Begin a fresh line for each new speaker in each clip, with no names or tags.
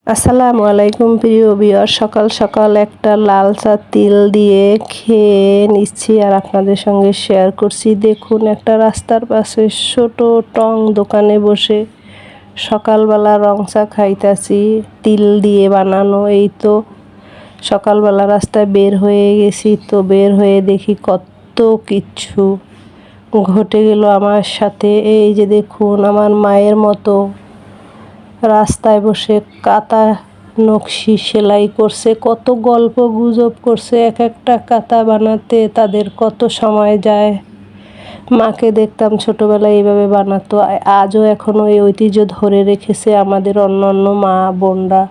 আসসালামু আলাইকুম প্রিয় ভিউয়ার, সকাল সকাল একটা লাল চা তিল দিয়ে খেয়ে নিচ্ছি আর আপনাদের সঙ্গে শেয়ার করছি। দেখুন, একটা রাস্তার পাশে ছোট টং দোকানে বসে সকালবেলা রং চা খাইতাছি, তিল দিয়ে বানানো। এই তো সকালবেলা রাস্তায় বের হয়ে গেছি, তো বের হয়ে দেখি কত কিছু ঘটে গেল আমার সাথে। এই যে দেখুন, আমার মায়ের মতো রাস্তায় বসে কাঁথা নকশি সেলাই করছে, কত গল্প গুজব করছে। এক একটা কাঁথা বানাতে তাদের কত সময় যায়। মাকে দেখতাম ছোটোবেলায় এইভাবে বানাতো, আজও এখনও এই ঐতিহ্য ধরে রেখেছে আমাদের অন্য মা বোনরা।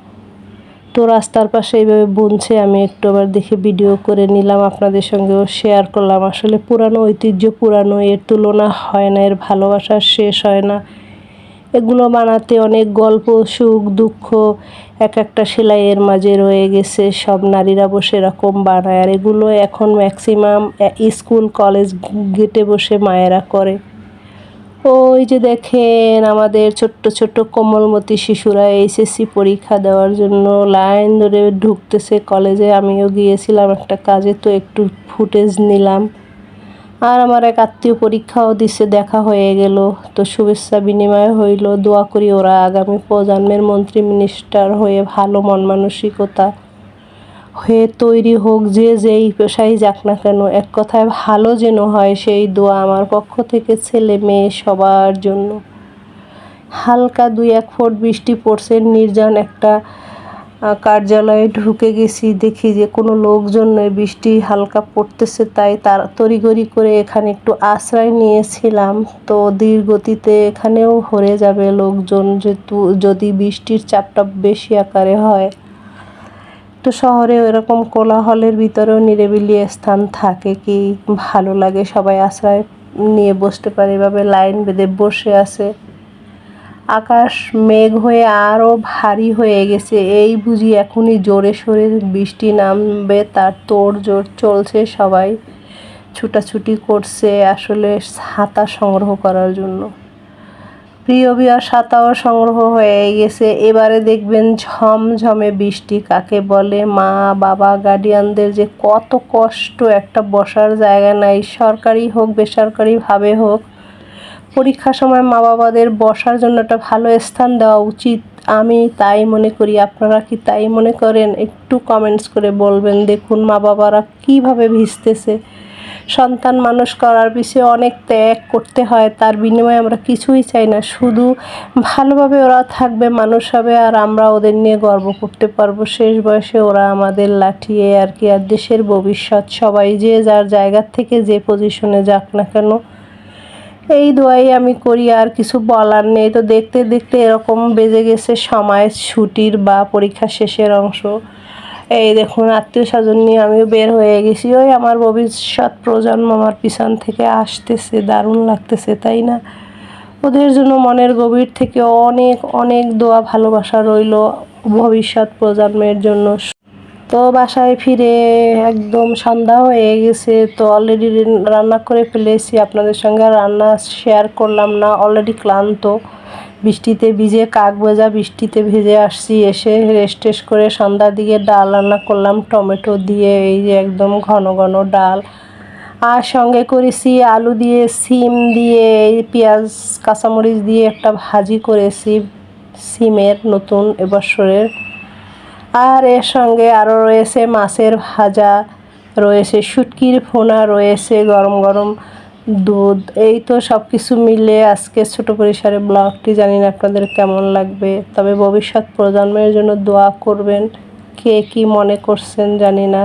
তো রাস্তার পাশে এইভাবে বুনছে, আমি একটু আবার দেখে ভিডিও করে নিলাম, আপনাদের সঙ্গেও শেয়ার করলাম। আসলে পুরানো ঐতিহ্য পুরানো, এর তুলনা হয় না, এর ভালোবাসার শেষ হয় না। এগুলো বানাতে অনেক গল্প, সুখ, দুঃখ এক একটা সেলাইয়ের মাঝে রয়ে গেছে। সব নারীরা বসে এরকম বানায়, আর এগুলো এখন ম্যাক্সিমাম স্কুল কলেজ গেটে বসে মায়েরা করে। ওই যে দেখেন, আমাদের ছোট্ট ছোট্ট কোমলমতি শিশুরা এইচএসসি পরীক্ষা দেওয়ার জন্য লাইন ধরে ঢুকতেছে কলেজে। আমিও গিয়েছিলাম একটা কাজে, তো একটু ফুটেজ নিলাম। আর আমার এক আত্মীয় পরীক্ষাও দিছে, দেখা হয়ে গেল, তো শুভেচ্ছা বিনিময় হইল। দোয়া করি ওরা আগামী প্রজন্মের মন্ত্রী মিনিস্টার হয়ে ভালো মন মানসিকতা হয়ে তৈরি হোক, যে যেই পেশায় যাক না কেন, এক কথায় ভালো যেন হয়, সেই দোয়া আমার পক্ষ থেকে ছেলে মেয়ে সবার জন্য। হালকা 2-1 ফোঁট বৃষ্টি পড়ছে, নির্জন একটা কার্যালয়ে ঢুকে গেছি, দেখি যে কোনো লোকজন নেই, বৃষ্টি হালকা পড়তেছে, তাই তড়িঘড়ি করে এখানে একটু আশ্রয় নিয়েছিলাম। তো ধীর গতিতে এখানেও ভরে যাবে লোকজন, যেহেতু যদি বৃষ্টির চাপটা বেশি আকারে হয়। তো শহরে এরকম কোলাহলের ভিতরেও নিরিবিলি স্থান থাকে, কি ভালো লাগে, সবাই আশ্রয় নিয়ে বসতে পারে। এভাবে লাইন বেঁধে বসে আছে। আকাশ মেঘ হয়ে আরও ভারী হয়ে গেছে, এই বুঝি এখনই জোরে সোরে বৃষ্টি নামবে, তার তোড়জোড় চলছে। সবাই ছুটাছুটি করছে আসলে ছাতা সংগ্রহ করার জন্য। প্রিয় ভিউয়ার, ছাতাও সংগ্রহ হয়ে গেছে। এবারে দেখবেন ঝমঝমে বৃষ্টি কাকে বলে। মা বাবা গার্ডিয়ানদের যে কত কষ্ট, একটা বসার জায়গা নাই, সরকারি হোক বেসরকারিভাবে হোক। পরীক্ষার সময় মা বাবাদের বসার জন্য একটা ভালো স্থান দেওয়া উচিত, আমি তাই মনে করি। আপনারা কি তাই মনে করেন? একটু কমেন্টস করে বলবেন। দেখুন মা বাবারা কীভাবে ভিজতেছে। সন্তান মানুষ করার পিছিয়ে অনেক ত্যাগ করতে হয়, তার বিনিময়ে আমরা কিছুই চাই না, শুধু ভালোভাবে ওরা থাকবে, মানুষ হবে, আর আমরা ওদের নিয়ে গর্ব করতে পারবো। শেষ বয়সে ওরা আমাদের লাঠি, আর কি। আর দেশের ভবিষ্যৎ। সবাই যে যার জায়গার থেকে যে পজিশনে যাক না কেন, এই দোয়াই আমি করি, আর কিছু বলার নেই। তো দেখতে দেখতে এরকম বেজে গেছে সময় ছুটির বা পরীক্ষা শেষের অংশ। এই দেখুন, আত্মীয় স্বজন নিয়ে আমিও বের হয়ে গেছি। ওই আমার ভবিষ্যৎ প্রজন্ম আমার পিছন থেকে আসতেছে, দারুণ লাগতেছে, তাই না? ওদের জন্য মনের গভীর থেকে অনেক অনেক দোয়া, ভালোবাসা রইল ভবিষ্যৎ প্রজন্মের জন্য। তো বাসায় ফিরে একদম সন্ধ্যা হয়ে গেছে, তো অলরেডি রান্না করে ফেলেছি, আপনাদের সঙ্গে রান্না শেয়ার করলাম না, অলরেডি ক্লান্ত। বৃষ্টিতে ভিজে কাক ভেজা বৃষ্টিতে ভেজে আসছি, এসে রেস্ট টেস্ট করে সন্ধ্যার দিকে ডাল রান্না করলাম টমেটো দিয়ে, এই যে একদম ঘন ঘন ডাল। আর সঙ্গে করেছি আলু দিয়ে, সিম দিয়ে, এই পেঁয়াজ কাঁচামরিচ দিয়ে একটা ভাজি করেছি, সিমের নতুন এবছরের। আর এর সঙ্গে আরও রয়েছে মাছের ভাজা, রয়েছে শুটকির ভুনা, রয়েছে গরম গরম দুধ। এই তো সব কিছু মিলে আজকে ছোট পরিসরে ব্লগটি, জানি না আপনাদের কেমন লাগবে, তবে ভবিষ্যৎ প্রজন্মের জন্য দোয়া করবেন। কে কী মনে করছেন জানি না,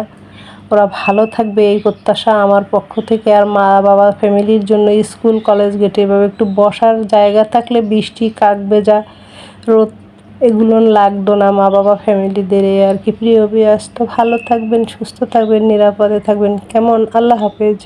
ওরা ভালো থাকবে এই প্রত্যাশা আমার পক্ষ থেকে। আর মা বাবা ফ্যামিলির জন্য স্কুল কলেজ গেটে এভাবে একটু বসার জায়গা থাকলে, বৃষ্টি কাক ভেজা রোদ এগুলো লাগতো না মা বাবা ফ্যামিলিদের, আর কি। প্রিয় ভিউয়ার্স, তো ভালো থাকবেন, সুস্থ থাকবেন, নিরাপদে থাকবেন, কেমন? আল্লাহ হাফেজ।